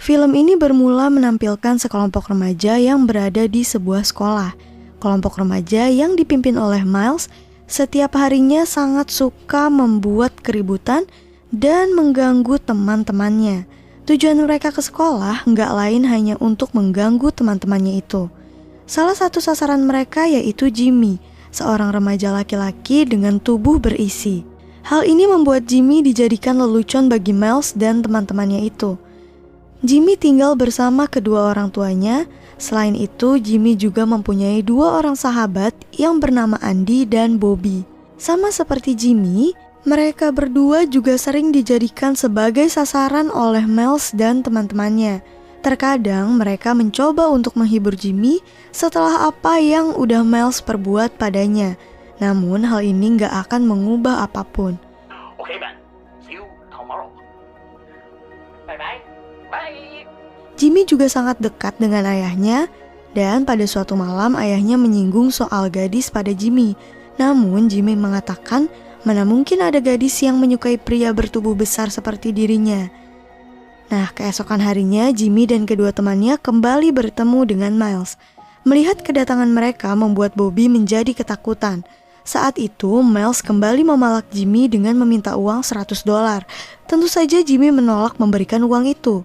Film ini bermula menampilkan sekelompok remaja yang berada di sebuah sekolah. Kelompok remaja yang dipimpin oleh Miles setiap harinya sangat suka membuat keributan dan mengganggu teman-temannya. Tujuan mereka ke sekolah nggak lain hanya untuk mengganggu teman-temannya itu. Salah satu sasaran mereka yaitu Jimmy, seorang remaja laki-laki dengan tubuh berisi. Hal ini membuat Jimmy dijadikan lelucon bagi Miles dan teman-temannya itu. Jimmy tinggal bersama kedua orang tuanya. Selain itu, Jimmy juga mempunyai dua orang sahabat yang bernama Andy dan Bobby. Sama seperti Jimmy, mereka berdua juga sering dijadikan sebagai sasaran oleh Miles dan teman-temannya. Terkadang mereka mencoba untuk menghibur Jimmy setelah apa yang udah Miles perbuat padanya. Namun hal ini nggak akan mengubah apapun. Okay, man. See you tomorrow. Bye-bye. Bye. Jimmy juga sangat dekat dengan ayahnya, dan pada suatu malam ayahnya menyinggung soal gadis pada Jimmy. Namun Jimmy mengatakan mana mungkin ada gadis yang menyukai pria bertubuh besar seperti dirinya. Nah, keesokan harinya Jimmy dan kedua temannya kembali bertemu dengan Miles. Melihat kedatangan mereka membuat Bobby menjadi ketakutan. Saat itu, Miles kembali memalak Jimmy dengan meminta uang $100. Tentu saja Jimmy menolak memberikan uang itu.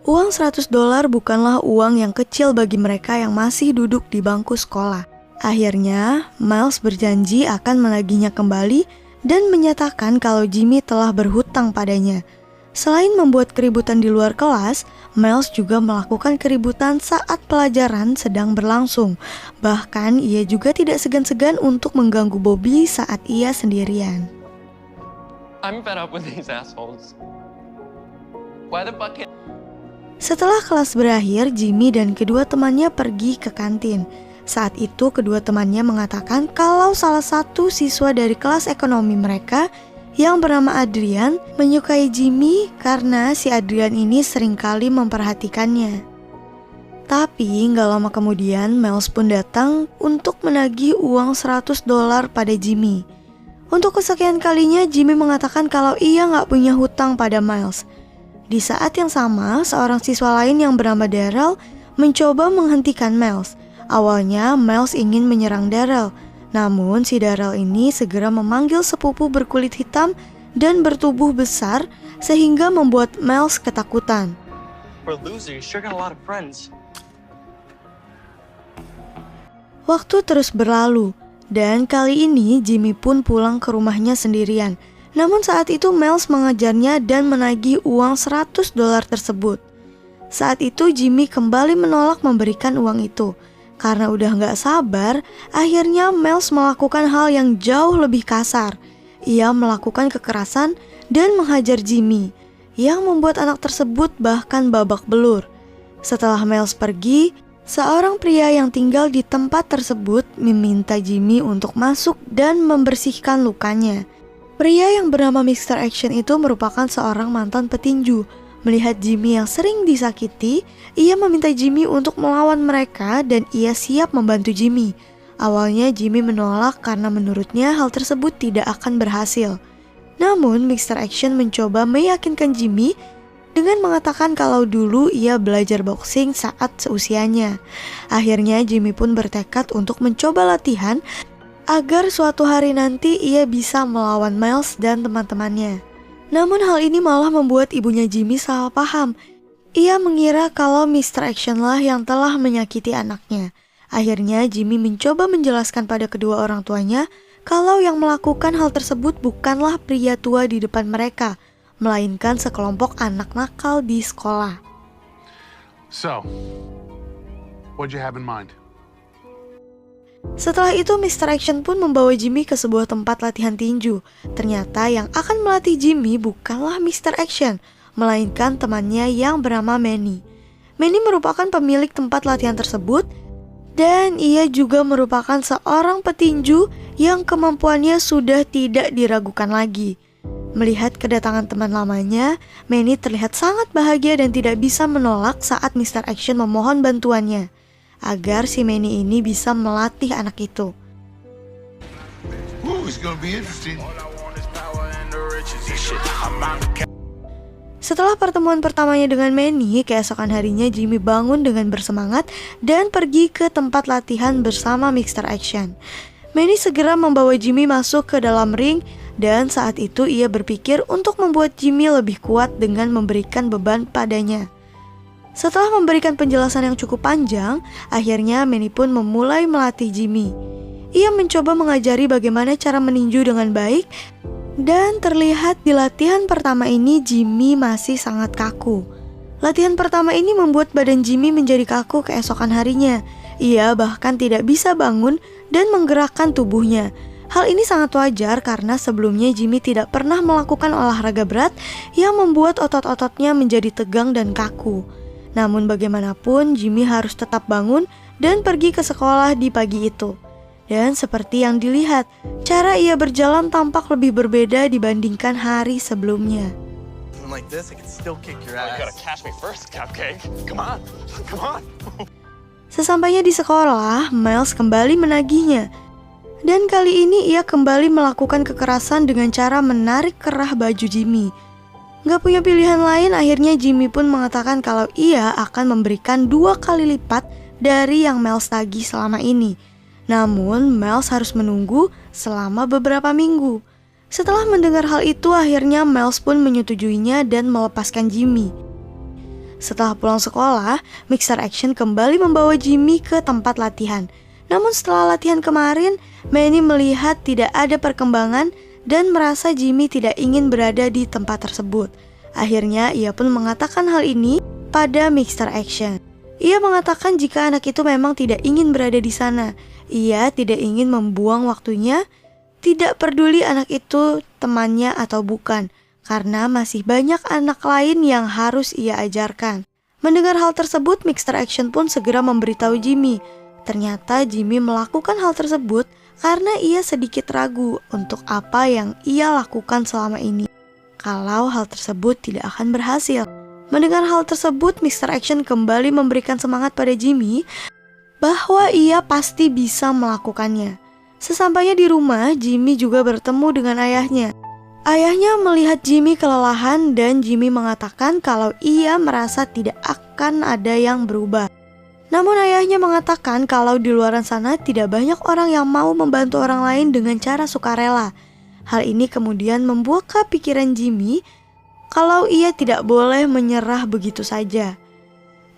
Uang $100 bukanlah uang yang kecil bagi mereka yang masih duduk di bangku sekolah. Akhirnya, Miles berjanji akan menagihnya kembali dan menyatakan kalau Jimmy telah berhutang padanya. Selain membuat keributan di luar kelas, Miles juga melakukan keributan saat pelajaran sedang berlangsung. Bahkan ia juga tidak segan-segan untuk mengganggu Bobby saat ia sendirian. I'm fed up with these assholes. Why the fuck? Setelah kelas berakhir, Jimmy dan kedua temannya pergi ke kantin. Saat itu kedua temannya mengatakan kalau salah satu siswa dari kelas ekonomi mereka yang bernama Adrian menyukai Jimmy karena si Adrian ini seringkali memperhatikannya. Tapi nggak lama kemudian Miles pun datang untuk menagih uang $100 pada Jimmy. Untuk kesekian kalinya Jimmy mengatakan kalau ia nggak punya hutang pada Miles. Di saat yang sama, seorang siswa lain yang bernama Daryl mencoba menghentikan Miles. Awalnya Miles ingin menyerang Daryl. Namun si Daryl ini segera memanggil sepupu berkulit hitam dan bertubuh besar sehingga membuat Miles ketakutan. Waktu terus berlalu dan kali ini Jimmy pun pulang ke rumahnya sendirian. Namun saat itu Miles mengajarnya dan menagih uang $100 tersebut. Saat itu Jimmy kembali menolak memberikan uang itu. Karena udah gak sabar, akhirnya Miles melakukan hal yang jauh lebih kasar. Ia melakukan kekerasan dan menghajar Jimmy, yang membuat anak tersebut bahkan babak belur. Setelah Miles pergi, seorang pria yang tinggal di tempat tersebut meminta Jimmy untuk masuk dan membersihkan lukanya. Pria yang bernama Mr. Action itu merupakan seorang mantan petinju. Melihat Jimmy yang sering disakiti, ia meminta Jimmy untuk melawan mereka dan ia siap membantu Jimmy. Awalnya Jimmy menolak karena menurutnya hal tersebut tidak akan berhasil. Namun Mr. Action mencoba meyakinkan Jimmy dengan mengatakan kalau dulu ia belajar boxing saat seusianya. Akhirnya Jimmy pun bertekad untuk mencoba latihan agar suatu hari nanti ia bisa melawan Miles dan teman-temannya. Namun hal ini malah membuat ibunya Jimmy salah paham. Ia mengira kalau Mr. Action lah yang telah menyakiti anaknya. Akhirnya Jimmy mencoba menjelaskan pada kedua orang tuanya kalau yang melakukan hal tersebut bukanlah pria tua di depan mereka, melainkan sekelompok anak nakal di sekolah. So, what you have in mind? Setelah itu Mr. Action pun membawa Jimmy ke sebuah tempat latihan tinju. Ternyata yang akan melatih Jimmy bukanlah Mr. Action, melainkan temannya yang bernama Manny. Manny merupakan pemilik tempat latihan tersebut dan ia juga merupakan seorang petinju yang kemampuannya sudah tidak diragukan lagi. Melihat kedatangan teman lamanya, Manny terlihat sangat bahagia dan tidak bisa menolak saat Mr. Action memohon bantuannya agar si Manny ini bisa melatih anak itu. Setelah pertemuan pertamanya dengan Manny, keesokan harinya Jimmy bangun dengan bersemangat dan pergi ke tempat latihan bersama Mr. Action. Manny segera membawa Jimmy masuk ke dalam ring dan saat itu ia berpikir untuk membuat Jimmy lebih kuat dengan memberikan beban padanya. Setelah memberikan penjelasan yang cukup panjang, akhirnya Manny pun memulai melatih Jimmy. Ia mencoba mengajari bagaimana cara meninju dengan baik. Dan terlihat di latihan pertama ini Jimmy masih sangat kaku. Latihan pertama ini membuat badan Jimmy menjadi kaku keesokan harinya. Ia bahkan tidak bisa bangun dan menggerakkan tubuhnya. Hal ini sangat wajar karena sebelumnya Jimmy tidak pernah melakukan olahraga berat yang membuat otot-ototnya menjadi tegang dan kaku. Namun bagaimanapun Jimmy harus tetap bangun dan pergi ke sekolah di pagi itu. Dan seperti yang dilihat, cara ia berjalan tampak lebih berbeda dibandingkan hari sebelumnya. Like this, I can still kick your You gotta ass. catch me first, cupcake. Come on, come on. Sesampainya di sekolah, Miles kembali menagihnya. Dan kali ini ia kembali melakukan kekerasan dengan cara menarik kerah baju Jimmy. Gak punya pilihan lain, akhirnya Jimmy pun mengatakan kalau ia akan memberikan 2 kali lipat dari yang Miles tagih selama ini. Namun, Miles harus menunggu selama beberapa minggu. Setelah mendengar hal itu, akhirnya Miles pun menyetujuinya dan melepaskan Jimmy. Setelah pulang sekolah, Mr. Action kembali membawa Jimmy ke tempat latihan. Namun setelah latihan kemarin, Manny melihat tidak ada perkembangan dan merasa Jimmy tidak ingin berada di tempat tersebut. Akhirnya, ia pun mengatakan hal ini pada Mr. Action. Ia mengatakan jika anak itu memang tidak ingin berada di sana. Ia tidak ingin membuang waktunya, tidak peduli anak itu temannya atau bukan, karena masih banyak anak lain yang harus ia ajarkan. Mendengar hal tersebut, Mr. Action pun segera memberitahu Jimmy. Ternyata Jimmy melakukan hal tersebut karena ia sedikit ragu untuk apa yang ia lakukan selama ini. Kalau hal tersebut tidak akan berhasil. Mendengar hal tersebut, Mr. Action kembali memberikan semangat pada Jimmy bahwa ia pasti bisa melakukannya. Sesampainya di rumah, Jimmy juga bertemu dengan ayahnya. Ayahnya melihat Jimmy kelelahan dan Jimmy mengatakan kalau ia merasa tidak akan ada yang berubah. Namun ayahnya mengatakan kalau di luar sana tidak banyak orang yang mau membantu orang lain dengan cara sukarela. Hal ini kemudian membuka pikiran Jimmy kalau ia tidak boleh menyerah begitu saja.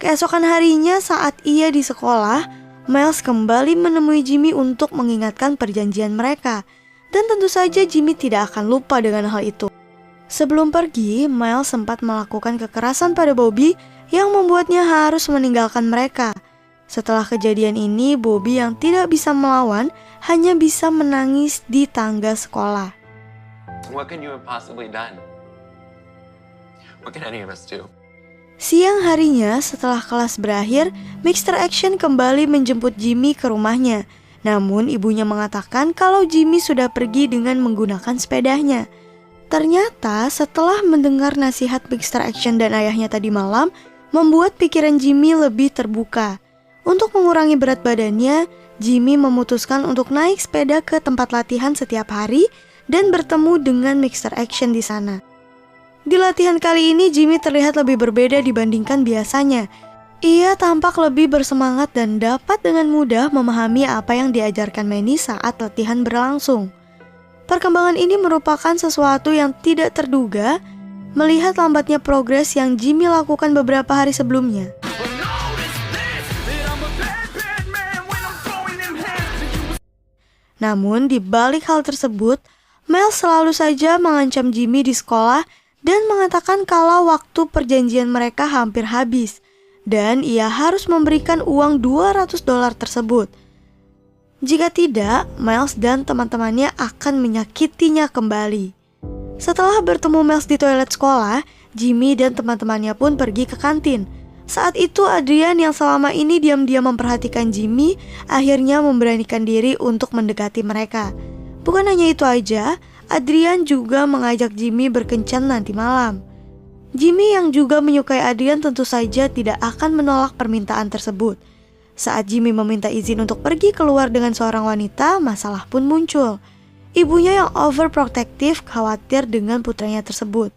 Keesokan harinya saat ia di sekolah, Miles kembali menemui Jimmy untuk mengingatkan perjanjian mereka. Dan tentu saja Jimmy tidak akan lupa dengan hal itu. Sebelum pergi, Miles sempat melakukan kekerasan pada Bobby yang membuatnya harus meninggalkan mereka. Setelah kejadian ini, Bobby yang tidak bisa melawan hanya bisa menangis di tangga sekolah. What can you have possibly done? What can any of us do? Siang harinya setelah kelas berakhir, Mr. Action kembali menjemput Jimmy ke rumahnya. Namun ibunya mengatakan kalau Jimmy sudah pergi dengan menggunakan sepedanya. Ternyata setelah mendengar nasihat Mr. Action dan ayahnya tadi malam, membuat pikiran Jimmy lebih terbuka. Untuk mengurangi berat badannya, Jimmy memutuskan untuk naik sepeda ke tempat latihan setiap hari dan bertemu dengan Mr. Action di sana. Di latihan kali ini Jimmy terlihat lebih berbeda dibandingkan biasanya. Ia tampak lebih bersemangat dan dapat dengan mudah memahami apa yang diajarkan Manny saat latihan berlangsung. Perkembangan ini merupakan sesuatu yang tidak terduga melihat lambatnya progres yang Jimmy lakukan beberapa hari sebelumnya. Namun di balik hal tersebut, Miles selalu saja mengancam Jimmy di sekolah dan mengatakan kalau waktu perjanjian mereka hampir habis dan ia harus memberikan uang $200 tersebut. Jika tidak, Miles dan teman-temannya akan menyakitinya kembali. Setelah bertemu Miles di toilet sekolah, Jimmy dan teman-temannya pun pergi ke kantin. Saat itu Adrian yang selama ini diam-diam memperhatikan Jimmy akhirnya memberanikan diri untuk mendekati mereka. Bukan hanya itu aja, Adrian juga mengajak Jimmy berkencan nanti malam. Jimmy yang juga menyukai Adrian tentu saja tidak akan menolak permintaan tersebut. Saat Jimmy meminta izin untuk pergi keluar dengan seorang wanita, masalah pun muncul. Ibunya yang overprotective khawatir dengan putranya tersebut.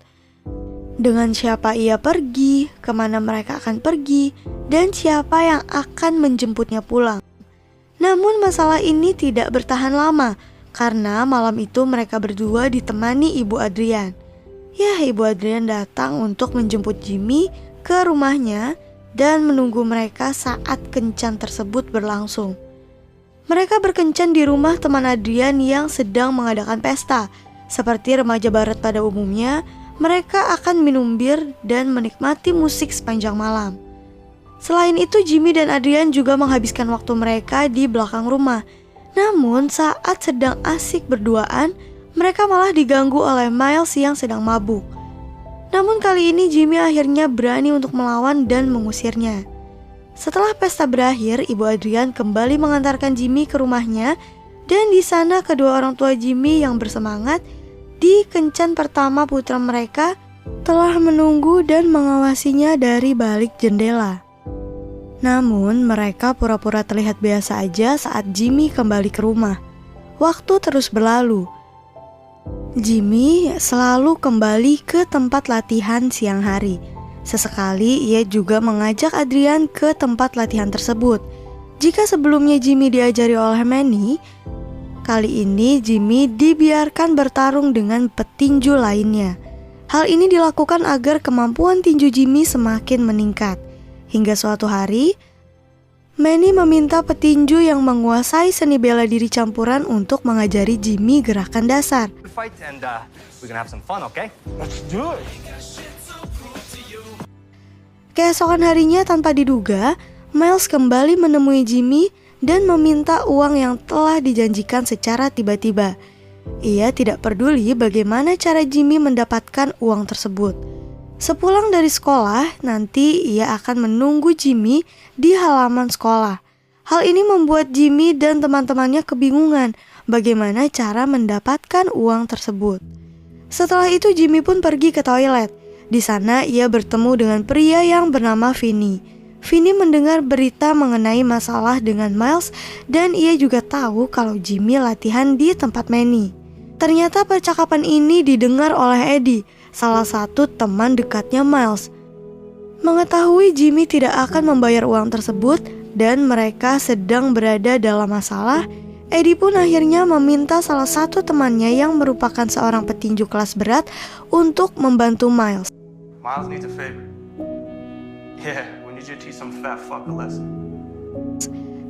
Dengan siapa ia pergi, kemana mereka akan pergi, dan siapa yang akan menjemputnya pulang. Namun masalah ini tidak bertahan lama, karena malam itu mereka berdua ditemani Ibu Adrian. Ya, Ibu Adrian datang untuk menjemput Jimmy ke rumahnya dan menunggu mereka saat kencan tersebut berlangsung. Mereka berkencan di rumah teman Adrian yang sedang mengadakan pesta. Seperti remaja barat pada umumnya, mereka akan minum bir dan menikmati musik sepanjang malam. Selain itu, Jimmy dan Adrian juga menghabiskan waktu mereka di belakang rumah. Namun saat sedang asik berduaan, mereka malah diganggu oleh Miles yang sedang mabuk. Namun kali ini Jimmy akhirnya berani untuk melawan dan mengusirnya. Setelah pesta berakhir, Ibu Adrian kembali mengantarkan Jimmy ke rumahnya, dan di sana kedua orang tua Jimmy yang bersemangat di kencan pertama putra mereka telah menunggu dan mengawasinya dari balik jendela. Namun mereka pura-pura terlihat biasa aja saat Jimmy kembali ke rumah. Waktu terus berlalu. Jimmy selalu kembali ke tempat latihan siang hari. Sesekali ia juga mengajak Adrian ke tempat latihan tersebut. Jika sebelumnya Jimmy diajari oleh Manny, kali ini Jimmy dibiarkan bertarung dengan petinju lainnya. Hal ini dilakukan agar kemampuan tinju Jimmy semakin meningkat. Hingga suatu hari, Manny meminta petinju yang menguasai seni bela diri campuran untuk mengajari Jimmy gerakan dasar. Fight and we're gonna have some fun, okay? Let's do it. Keesokan harinya tanpa diduga, Miles kembali menemui Jimmy dan meminta uang yang telah dijanjikan secara tiba-tiba. Ia tidak peduli bagaimana cara Jimmy mendapatkan uang tersebut. Sepulang dari sekolah, nanti ia akan menunggu Jimmy di halaman sekolah. Hal ini membuat Jimmy dan teman-temannya kebingungan bagaimana cara mendapatkan uang tersebut. Setelah itu Jimmy pun pergi ke toilet. Di sana ia bertemu dengan pria yang bernama Vinny. Vinny mendengar berita mengenai masalah dengan Miles dan ia juga tahu kalau Jimmy latihan di tempat Manny. Ternyata percakapan ini didengar oleh Eddie, salah satu teman dekatnya Miles. Mengetahui Jimmy tidak akan membayar uang tersebut dan mereka sedang berada dalam masalah, Eddie pun akhirnya meminta salah satu temannya yang merupakan seorang petinju kelas berat untuk membantu Miles. Miles needs a favor. Yeah, we need you to teach some fat fuck a lesson.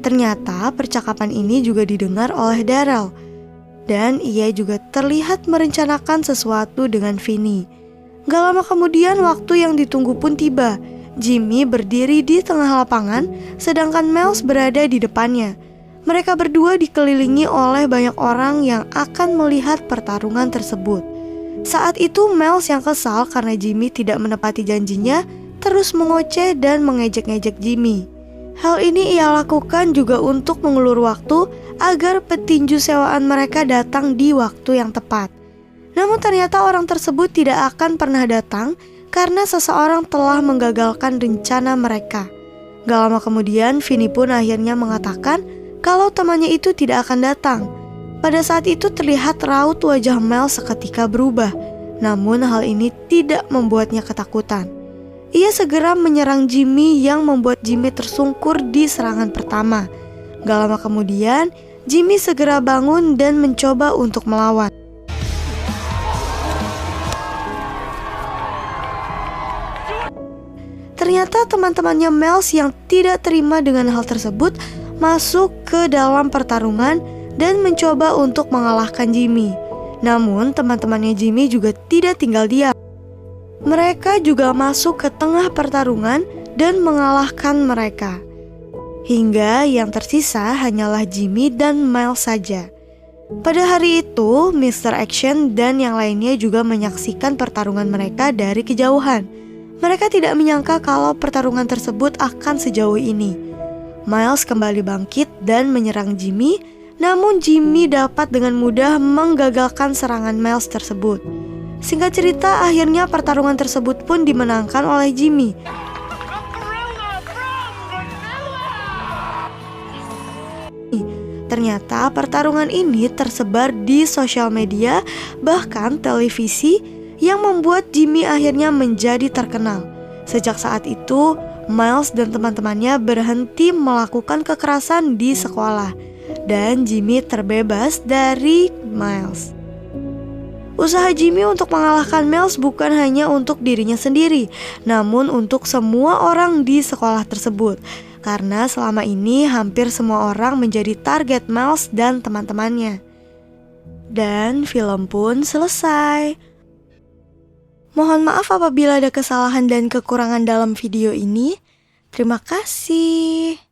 Ternyata percakapan ini juga didengar oleh Daryl, dan ia juga terlihat merencanakan sesuatu dengan Vinny. Gak lama kemudian waktu yang ditunggu pun tiba. Jimmy berdiri di tengah lapangan, sedangkan Miles berada di depannya. Mereka berdua dikelilingi oleh banyak orang yang akan melihat pertarungan tersebut. Saat itu Miles yang kesal karena Jimmy tidak menepati janjinya, terus mengoceh dan mengejek-ngejek Jimmy. Hal ini ia lakukan juga untuk mengulur waktu agar petinju sewaan mereka datang di waktu yang tepat. Namun ternyata orang tersebut tidak akan pernah datang karena seseorang telah menggagalkan rencana mereka. Gak lama kemudian Vinny pun akhirnya mengatakan kalau temannya itu tidak akan datang. Pada saat itu terlihat raut wajah Mel seketika berubah, namun hal ini tidak membuatnya ketakutan. Ia segera menyerang Jimmy yang membuat Jimmy tersungkur di serangan pertama. Gak lama kemudian, Jimmy segera bangun dan mencoba untuk melawan. Ternyata teman-temannya Miles yang tidak terima dengan hal tersebut masuk ke dalam pertarungan dan mencoba untuk mengalahkan Jimmy. Namun teman-temannya Jimmy juga tidak tinggal diam. Mereka juga masuk ke tengah pertarungan dan mengalahkan mereka. Hingga yang tersisa hanyalah Jimmy dan Miles saja. Pada hari itu, Mr. Action dan yang lainnya juga menyaksikan pertarungan mereka dari kejauhan. Mereka tidak menyangka kalau pertarungan tersebut akan sejauh ini. Miles kembali bangkit dan menyerang Jimmy, namun Jimmy dapat dengan mudah menggagalkan serangan Miles tersebut. Singkat cerita, akhirnya pertarungan tersebut pun dimenangkan oleh Jimmy. Ternyata pertarungan ini tersebar di sosial media, bahkan televisi, yang membuat Jimmy akhirnya menjadi terkenal. Sejak saat itu, Miles dan teman-temannya berhenti melakukan kekerasan di sekolah, dan Jimmy terbebas dari Miles. Usaha Jimmy untuk mengalahkan Miles bukan hanya untuk dirinya sendiri, namun untuk semua orang di sekolah tersebut. Karena selama ini hampir semua orang menjadi target Miles dan teman-temannya. Dan film pun selesai. Mohon maaf apabila ada kesalahan dan kekurangan dalam video ini. Terima kasih.